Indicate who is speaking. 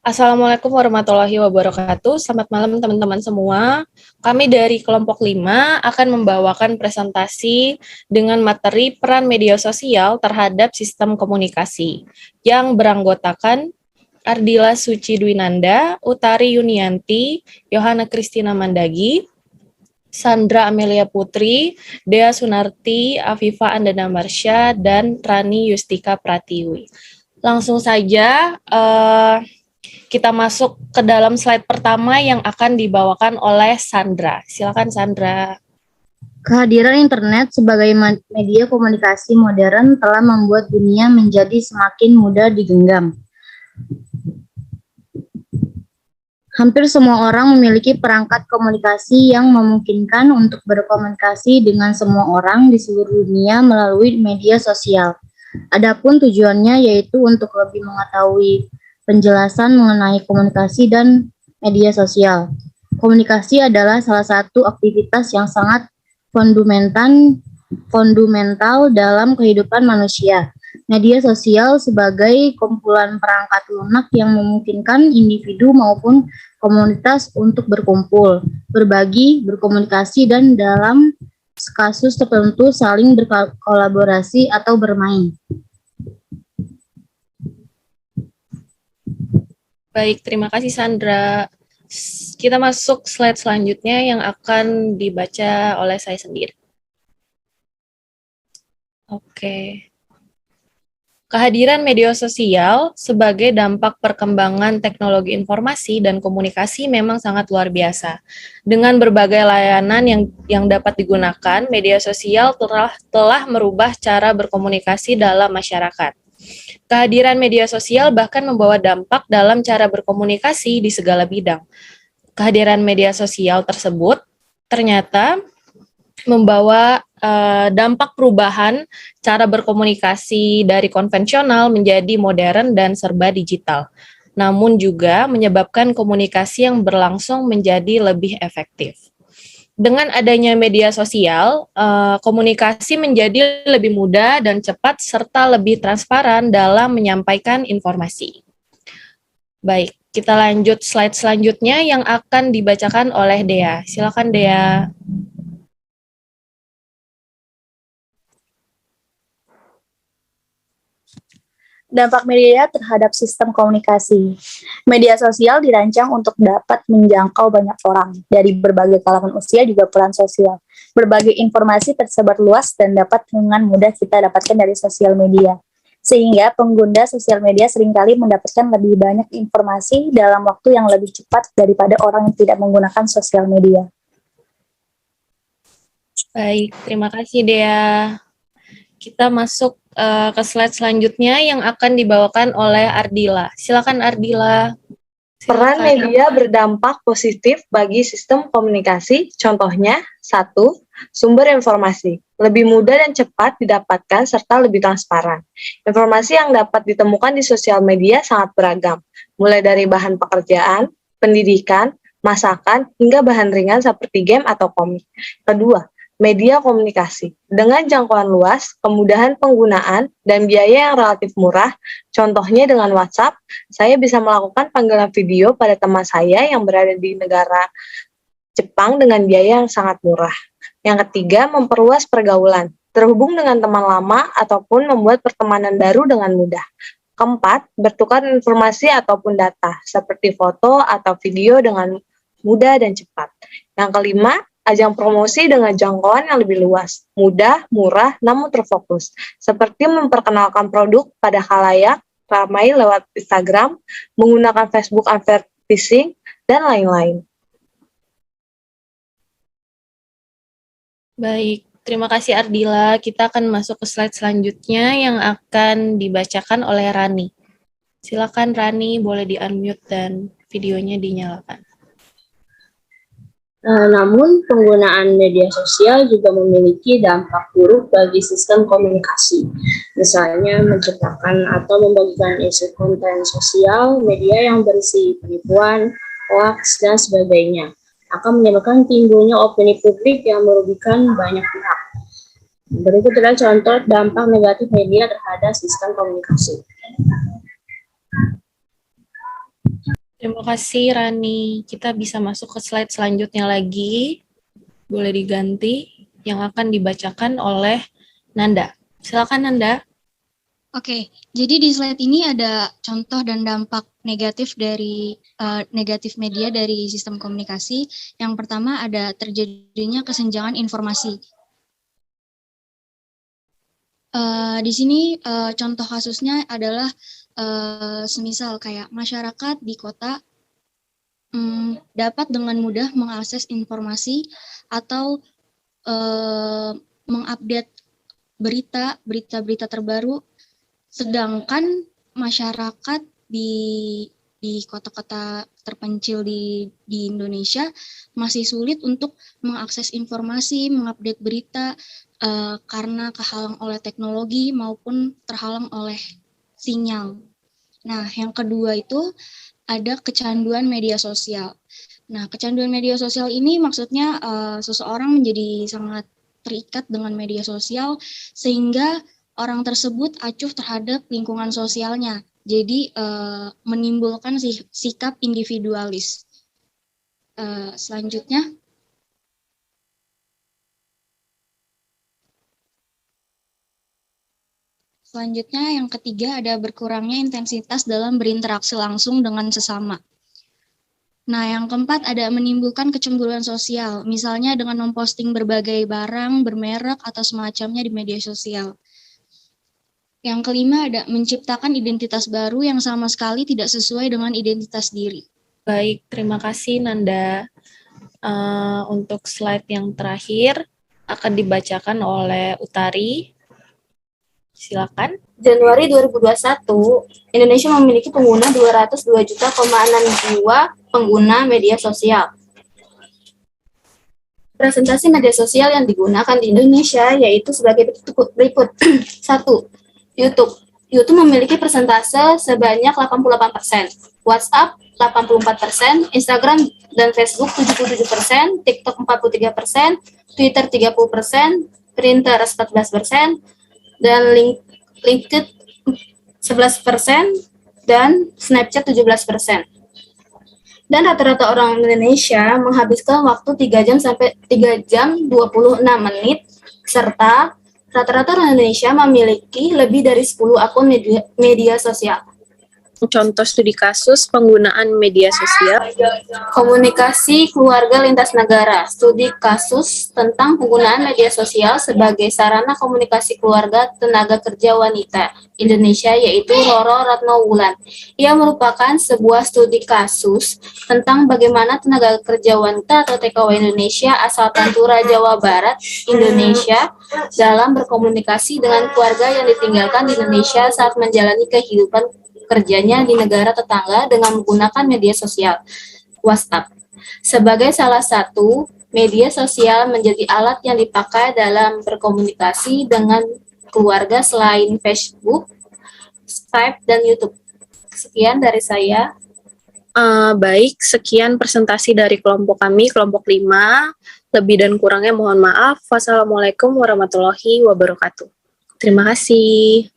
Speaker 1: Assalamualaikum warahmatullahi wabarakatuh. Selamat malam teman-teman semua. Kami dari kelompok 5 akan membawakan presentasi dengan materi peran media sosial terhadap sistem komunikasi yang beranggotakan Ardila Suci Dwinanda, Utari Yunianti, Yohana Kristina Mandagi, Sandra Amelia Putri, Dea Sunarti, Afifa Andana Marsha, dan Rani Yustika Pratiwi. Langsung saja kita masuk ke dalam slide pertama yang akan dibawakan oleh Sandra. Silakan Sandra.
Speaker 2: Kehadiran internet sebagai media komunikasi modern telah membuat dunia menjadi semakin mudah digenggam. Hampir semua orang memiliki perangkat komunikasi yang memungkinkan untuk berkomunikasi dengan semua orang di seluruh dunia melalui media sosial. Adapun tujuannya yaitu untuk lebih mengetahui penjelasan mengenai komunikasi dan media sosial. Komunikasi adalah salah satu aktivitas yang sangat fundamental dalam kehidupan manusia. Media sosial sebagai kumpulan perangkat lunak yang memungkinkan individu maupun komunitas untuk berkumpul, berbagi, berkomunikasi, dan dalam kasus tertentu saling berkolaborasi atau bermain.
Speaker 1: Baik, terima kasih Sandra. Kita masuk slide selanjutnya yang akan dibaca oleh saya sendiri. Oke. Kehadiran media sosial sebagai dampak perkembangan teknologi informasi dan komunikasi memang sangat luar biasa. Dengan berbagai layanan yang dapat digunakan, media sosial telah merubah cara berkomunikasi dalam masyarakat. Kehadiran media sosial bahkan membawa dampak dalam cara berkomunikasi di segala bidang. Kehadiran media sosial tersebut ternyata membawa dampak perubahan cara berkomunikasi dari konvensional menjadi modern dan serba digital. Namun juga menyebabkan komunikasi yang berlangsung menjadi lebih efektif. Dengan adanya media sosial, komunikasi menjadi lebih mudah dan cepat serta lebih transparan dalam menyampaikan informasi. Baik, kita lanjut slide selanjutnya yang akan dibacakan oleh Dea. Silakan Dea.
Speaker 3: Dampak media terhadap sistem komunikasi. Media sosial dirancang untuk dapat menjangkau banyak orang dari berbagai kalangan usia juga peran sosial. Berbagai informasi tersebar luas dan dapat dengan mudah kita dapatkan dari sosial media. Sehingga pengguna sosial media seringkali mendapatkan lebih banyak informasi dalam waktu yang lebih cepat daripada orang yang tidak menggunakan sosial media.
Speaker 1: Baik, terima kasih Dea. Kita masuk ke slide selanjutnya yang akan dibawakan oleh Ardila. Silakan Ardila.
Speaker 4: Peran media berdampak positif bagi sistem komunikasi. Contohnya, 1. Sumber informasi. Lebih mudah dan cepat didapatkan serta lebih transparan. Informasi yang dapat ditemukan di sosial media sangat beragam, mulai dari bahan pekerjaan, pendidikan, masakan, hingga bahan ringan seperti game atau komik. Kedua, media komunikasi. Dengan jangkauan luas, kemudahan penggunaan, dan biaya yang relatif murah, contohnya dengan WhatsApp, saya bisa melakukan panggilan video pada teman saya yang berada di negara Jepang dengan biaya yang sangat murah. Yang ketiga, memperluas pergaulan, terhubung dengan teman lama ataupun membuat pertemanan baru dengan mudah. Keempat, bertukar informasi ataupun data, seperti foto atau video dengan mudah dan cepat. Yang kelima, ajang promosi dengan jangkauan yang lebih luas, mudah, murah, namun terfokus, seperti memperkenalkan produk pada khalayak ramai lewat Instagram, menggunakan Facebook advertising, dan lain-lain.
Speaker 1: Baik, terima kasih Ardila. Kita akan masuk ke slide selanjutnya yang akan dibacakan oleh Rani. Silakan Rani, boleh di-unmute dan videonya dinyalakan.
Speaker 2: Namun, penggunaan media sosial juga memiliki dampak buruk bagi sistem komunikasi. Misalnya, menciptakan atau membagikan isu konten sosial, media yang berisi penipuan, hoax, dan sebagainya, akan menyebabkan timbulnya opini publik yang merugikan banyak pihak. Berikut adalah contoh dampak negatif media terhadap sistem komunikasi.
Speaker 1: Terima kasih Rani. Kita bisa masuk ke slide selanjutnya lagi. Boleh diganti yang akan dibacakan oleh Nanda. Silakan Nanda.
Speaker 5: Oke, jadi di slide ini ada contoh dan dampak negatif dari negatif media dari sistem komunikasi. Yang pertama ada terjadinya kesenjangan informasi. Di sini contoh kasusnya adalah semisal kayak masyarakat di kota dapat dengan mudah mengakses informasi atau mengupdate berita-berita terbaru, sedangkan masyarakat di kota-kota terpencil di Indonesia masih sulit untuk mengakses informasi, mengupdate berita karena kehalang oleh teknologi maupun terhalang oleh sinyal. Nah, yang kedua itu ada kecanduan media sosial. Nah, kecanduan media sosial ini maksudnya seseorang menjadi sangat terikat dengan media sosial sehingga orang tersebut acuh terhadap lingkungan sosialnya. Jadi menimbulkan sikap individualis. Selanjutnya, yang ketiga ada berkurangnya intensitas dalam berinteraksi langsung dengan sesama. Nah, yang keempat ada menimbulkan kecemburuan sosial, misalnya dengan memposting berbagai barang, bermerek, atau semacamnya di media sosial. Yang kelima ada menciptakan identitas baru yang sama sekali tidak sesuai dengan identitas diri.
Speaker 1: Baik, terima kasih Nanda. Untuk slide yang terakhir akan dibacakan oleh Utari. Silakan.
Speaker 2: Januari 2021, Indonesia memiliki pengguna 202,6 jiwa pengguna media sosial. Presentasi media sosial yang digunakan di Indonesia yaitu sebagai berikut. 1. YouTube. YouTube memiliki persentase sebanyak 88%, WhatsApp 84%, Instagram dan Facebook 77%, TikTok 43%, Twitter 30%, Pinterest 14%, dan LinkedIn 11%, dan Snapchat 17%. Dan rata-rata orang Indonesia menghabiskan waktu 3 jam sampai 3 jam 26 menit, serta rata-rata orang Indonesia memiliki lebih dari 10 akun media sosial.
Speaker 1: Contoh studi kasus penggunaan media sosial.
Speaker 2: Komunikasi keluarga lintas negara, studi kasus tentang penggunaan media sosial sebagai sarana komunikasi keluarga tenaga kerja wanita Indonesia, yaitu Roro Ratnowulan. Ia merupakan sebuah studi kasus tentang bagaimana tenaga kerja wanita atau TKW Indonesia asal Pantura, Jawa Barat, Indonesia dalam berkomunikasi dengan keluarga yang ditinggalkan di Indonesia saat menjalani kehidupan kerjanya di negara tetangga dengan menggunakan media sosial WhatsApp. Sebagai salah satu media sosial menjadi alat yang dipakai dalam berkomunikasi dengan keluarga selain Facebook, Skype, dan YouTube. Sekian dari saya.
Speaker 1: Baik, sekian presentasi dari kelompok kami, kelompok 5. Lebih dan kurangnya mohon maaf. Wassalamualaikum warahmatullahi wabarakatuh. Terima kasih.